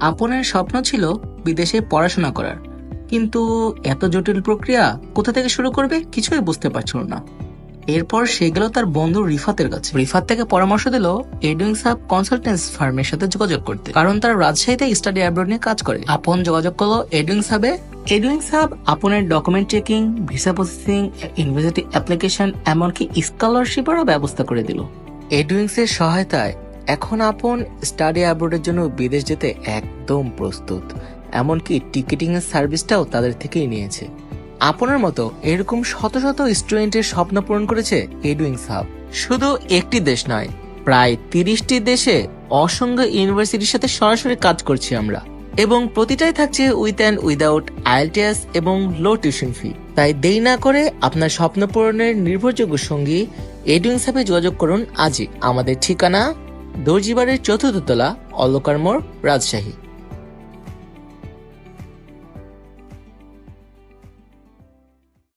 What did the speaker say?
আপনের স্বপ্ন ছিল বিদেশে পড়াশোনা করার, কিন্তু এত জটিল প্রক্রিয়া কোথা থেকে শুরু করবে কিছুই বুঝতে পারছিল না। এরপর সে গেল তার বন্ধু রিফাতের কাছে। রিফাত থেকে পরামর্শ দিল এডুইং সাব কনসালটেন্সি ফার্মের সাথে যোগাযোগ করতে, কারণ তারা রাজশাহীতে স্টাডি অ্যাব্রড নিয়ে কাজ করে। আপন যোগাযোগ করলো এডুইং সাবে। এডুইং সাব আপনের document checking, visa processing, university application, এমনকি স্কলারশিপেরও ব্যবস্থা করে দিল। এডুইংস এর সহায়তায় এখন আপন স্টাডি অ্যাব্রোডের জন্য বিদেশ যেতে একদম প্রস্তুত, এমনকি টিকিটিং এর সার্ভিসটাও তাদের থেকেই নিয়েছে। আপনার মতো এরকম শত শত স্টুডেন্টের স্বপ্ন পূরণ করেছে এডুইংস হাব। শুধু একটি দেশ নয়, প্রায় 30টি দেশে অসংখ্য ইউনিভার্সিটির সাথে সরাসরি কাজ করছি আমরা, এবং প্রতিটাই থাকছে উইথ অ্যান্ড উইদাউট আইএলটিএস এবং লো টিউশন ফি। তাই দেরি না করে আপনার স্বপ্ন পূরণের নির্ভরযোগ্য সঙ্গী এডুইংস হাবে যোগাযোগ করুন আজই। আমাদের ঠিকানা দর্জিবাড়ির 4th তলা, অলকার মোড়, রাজশাহী।